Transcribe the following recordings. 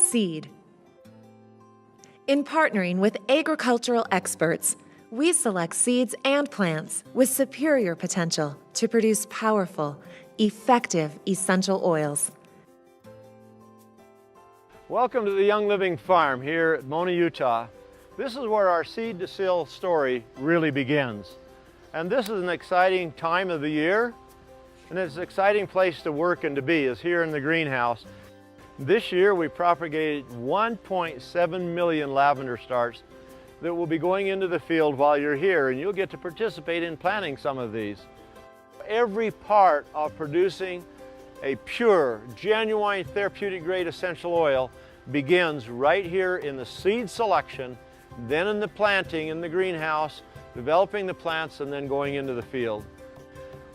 seed. In partnering with agricultural experts, we select seeds and plants with superior potential to produce powerful, effective essential oils. Welcome to the Young Living Farm here at Mona, Utah. This is where our seed to sale story really begins. And this is an exciting time of the year, and it's an exciting place to work and to be, is here in the greenhouse. This year we propagated 1.7 million lavender starts that will be going into the field while you're here, and you'll get to participate in planting some of these. Every part of producing a pure, genuine, therapeutic grade essential oil begins right here in the seed selection, then in the planting in the greenhouse, developing the plants, and then going into the field.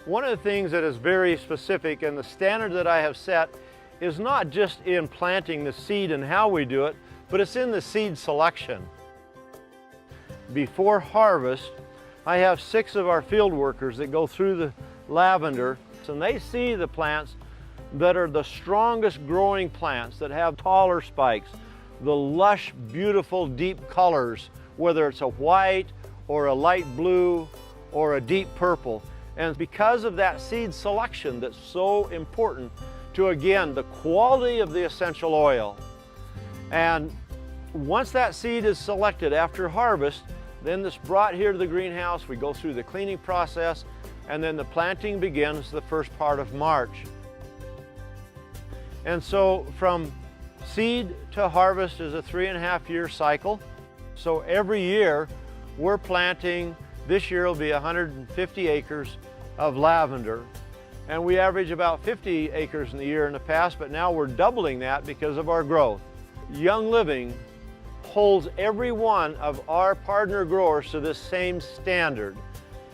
One of the things that is very specific, and the standard that I have set, is not just in planting the seed and how we do it, but it's in the seed selection. Before harvest, I have 6 of our field workers that go through the lavender, and they see the plants that are the strongest growing plants, that have taller spikes, the lush, beautiful, deep colors, whether it's a white or a light blue or a deep purple. And because of that seed selection that's so important to, again, the quality of the essential oil. And once that seed is selected after harvest, then it's brought here to the greenhouse, we go through the cleaning process, and then the planting begins the first part of March. And so from seed to harvest is a 3.5-year cycle. So every year we're planting, this year will be 150 acres of lavender. And we average about 50 acres in the year in the past, but now we're doubling that because of our growth. Young Living holds every one of our partner growers to this same standard.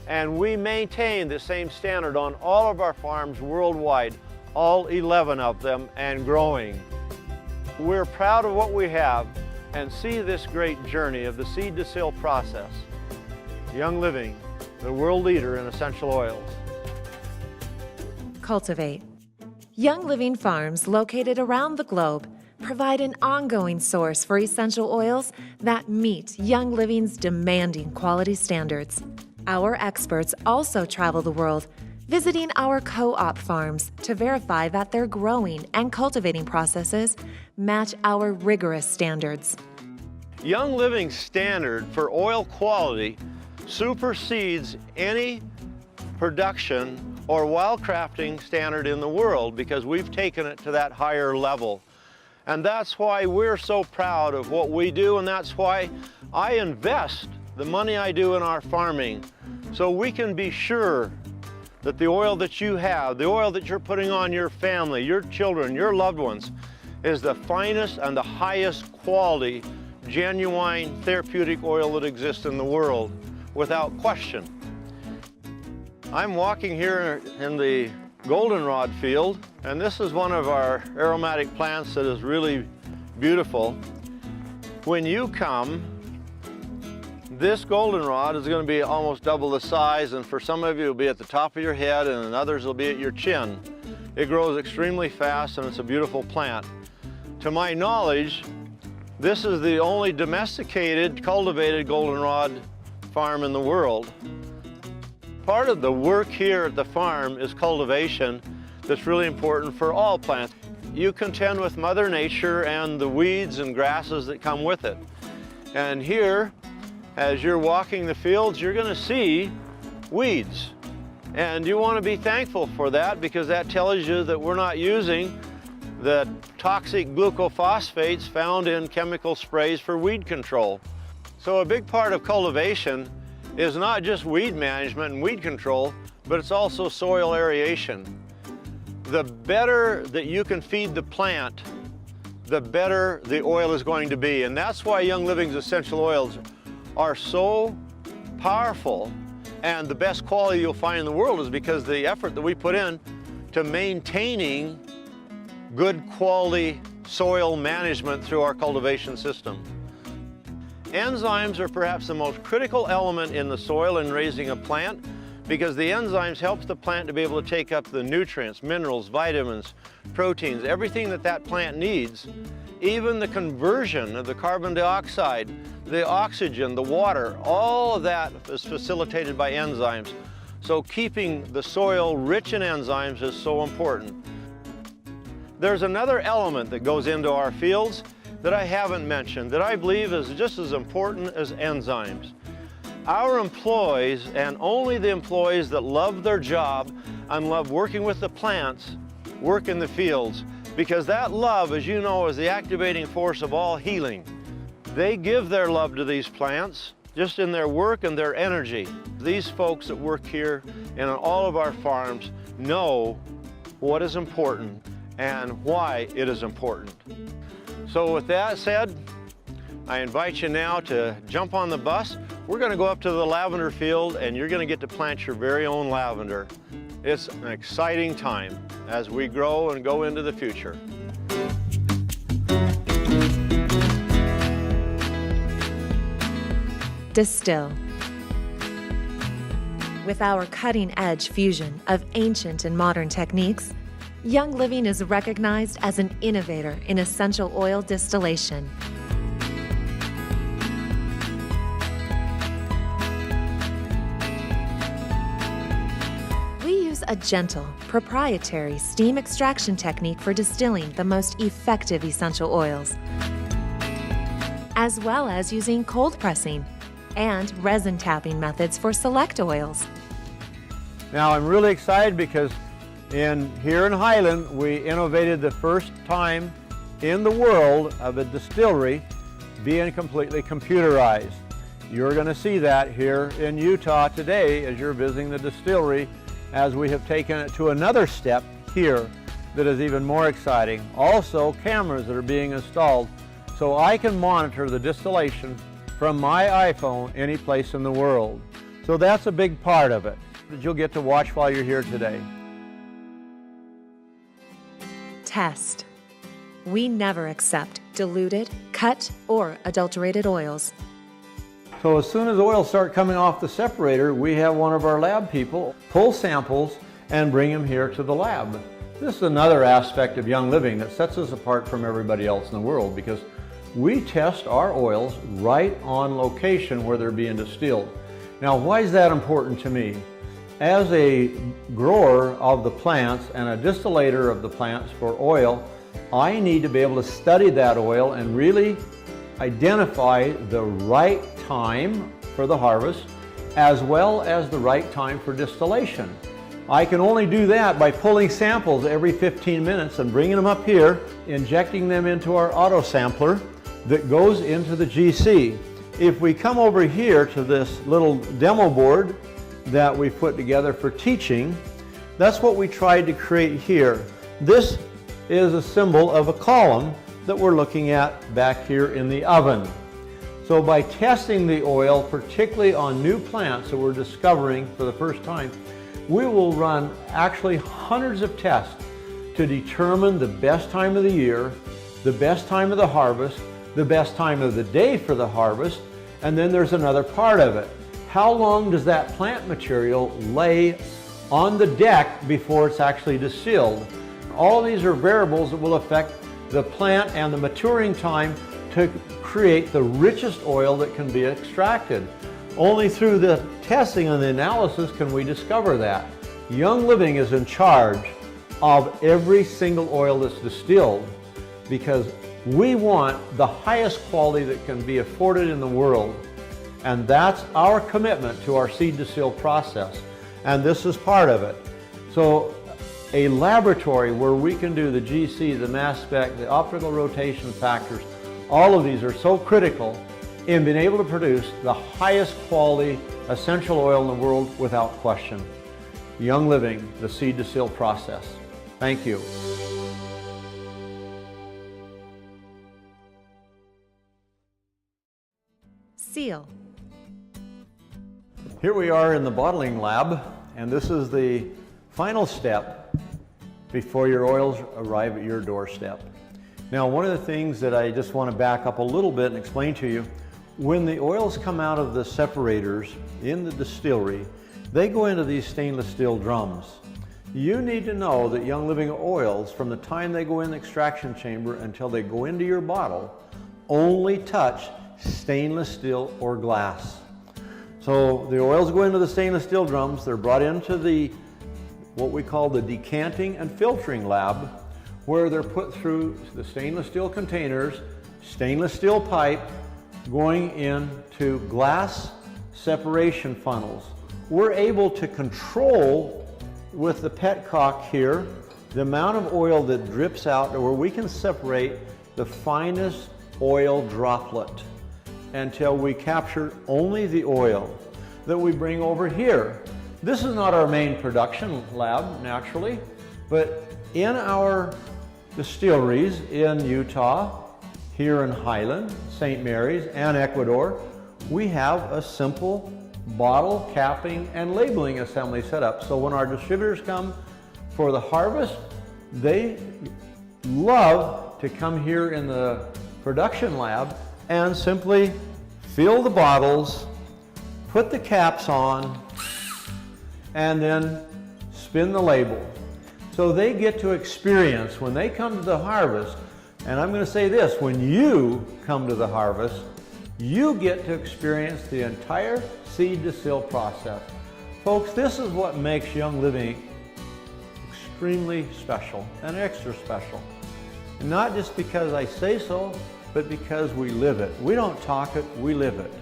And we maintain the same standard on all of our farms worldwide, all 11 of them, and growing. We're proud of what we have and see this great journey of the seed to sale process. Young Living, the world leader in essential oils. Cultivate. Young Living farms located around the globe provide an ongoing source for essential oils that meet Young Living's demanding quality standards. Our experts also travel the world, visiting our co-op farms to verify that their growing and cultivating processes match our rigorous standards. Young Living's standard for oil quality supersedes any production or wildcrafting standard in the world, because we've taken it to that higher level. And that's why we're so proud of what we do, and that's why I invest the money I do in our farming, so we can be sure that the oil that you have, the oil that you're putting on your family, your children, your loved ones, is the finest and the highest quality, genuine therapeutic oil that exists in the world, without question. I'm walking here in the goldenrod field, and this is one of our aromatic plants that is really beautiful. When you come, this goldenrod is going to be almost double the size, and for some of you it'll be at the top of your head, and others will be at your chin. It grows extremely fast, and it's a beautiful plant. To my knowledge, this is the only domesticated, cultivated goldenrod farm in the world. Part of the work here at the farm is cultivation that's really important for all plants. You contend with Mother Nature and the weeds and grasses that come with it. And here, as you're walking the fields, you're going to see weeds. And you want to be thankful for that, because that tells you that we're not using the toxic glucophosphates found in chemical sprays for weed control. So a big part of cultivation is not just weed management and weed control, but it's also soil aeration. The better that you can feed the plant, the better the oil is going to be. And that's why Young Living's essential oils are so powerful, and the best quality you'll find in the world is because the effort that we put in to maintaining good quality soil management through our cultivation system. Enzymes are perhaps the most critical element in the soil in raising a plant, because the enzymes helps the plant to be able to take up the nutrients, minerals, vitamins, proteins, everything that that plant needs. Even the conversion of the carbon dioxide, the oxygen, the water, all of that is facilitated by enzymes. So keeping the soil rich in enzymes is so important. There's another element that goes into our fields that I haven't mentioned that I believe is just as important as enzymes. Our employees, and only the employees that love their job and love working with the plants, work in the fields, because that love, as you know, is the activating force of all healing. They give their love to these plants just in their work and their energy. These folks that work here and on all of our farms know what is important and why it is important. So with that said, I invite you now to jump on the bus. We're going to go up to the lavender field and you're going to get to plant your very own lavender. It's an exciting time as we grow and go into the future. Distill. With our cutting-edge fusion of ancient and modern techniques, Young Living is recognized as an innovator in essential oil distillation. We use a gentle, proprietary steam extraction technique for distilling the most effective essential oils, as well as using cold pressing and resin tapping methods for select oils. Now I'm really excited because here in Highland, we innovated the first time in the world of a distillery being completely computerized. You're going to see that here in Utah today as you're visiting the distillery, as we have taken it to another step here that is even more exciting. Also, cameras that are being installed so I can monitor the distillation from my iPhone any place in the world. So that's a big part of it that you'll get to watch while you're here today. Test. We never accept diluted, cut, or adulterated oils. So as soon as oils start coming off the separator, we have one of our lab people pull samples and bring them here to the lab. This is another aspect of Young Living that sets us apart from everybody else in the world, because we test our oils right on location where they're being distilled. Now, why is that important to me? As a grower of the plants and a distillator of the plants for oil, I need to be able to study that oil and really identify the right time for the harvest as well as the right time for distillation. I can only do that by pulling samples every 15 minutes and bringing them up here, injecting them into our auto sampler that goes into the GC. If we come over here to this little demo board that we put together for teaching, that's what we tried to create here. This is a symbol of a column that we're looking at back here in the oven. So by testing the oil, particularly on new plants that we're discovering for the first time, we will run actually hundreds of tests to determine the best time of the year, the best time of the harvest, the best time of the day for the harvest, and then there's another part of it. How long does that plant material lay on the deck before it's actually distilled? All these are variables that will affect the plant and the maturing time to create the richest oil that can be extracted. Only through the testing and the analysis can we discover that. Young Living is in charge of every single oil that's distilled because we want the highest quality that can be afforded in the world. And that's our commitment to our seed to seal process. And this is part of it. So a laboratory where we can do the GC, the mass spec, the optical rotation factors, all of these are so critical in being able to produce the highest quality essential oil in the world without question. Young Living, the seed to seal process. Thank you. Seal. Here we are in the bottling lab, and this is the final step before your oils arrive at your doorstep. Now, one of the things that I just want to back up a little bit and explain to you, when the oils come out of the separators in the distillery, they go into these stainless steel drums. You need to know that Young Living oils, from the time they go in the extraction chamber until they go into your bottle, only touch stainless steel or glass. So the oils go into the stainless steel drums, they're brought into what we call the decanting and filtering lab, where they're put through the stainless steel containers, stainless steel pipe, going into glass separation funnels. We're able to control with the petcock here the amount of oil that drips out, where we can separate the finest oil droplet until we capture only the oil that we bring over here. This is not our main production lab, naturally, but in our distilleries in Utah, here in Highland, St. Mary's, and Ecuador, we have a simple bottle capping and labeling assembly set up. So when our distributors come for the harvest, they love to come here in the production lab and simply fill the bottles, put the caps on, and then spin the label. So they get to experience, when they come to the harvest, and I'm going to say this, when you come to the harvest, you get to experience the entire seed to sill process. Folks, this is what makes Young Living extremely special and extra special. And not just because I say so, but because we live it. We don't talk it, we live it.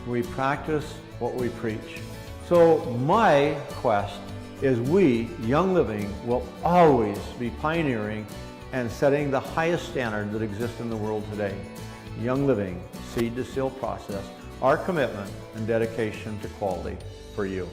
We practice what we preach. So my quest is we, Young Living, will always be pioneering and setting the highest standard that exists in the world today. Young Living, seed to sill process, our commitment and dedication to quality for you.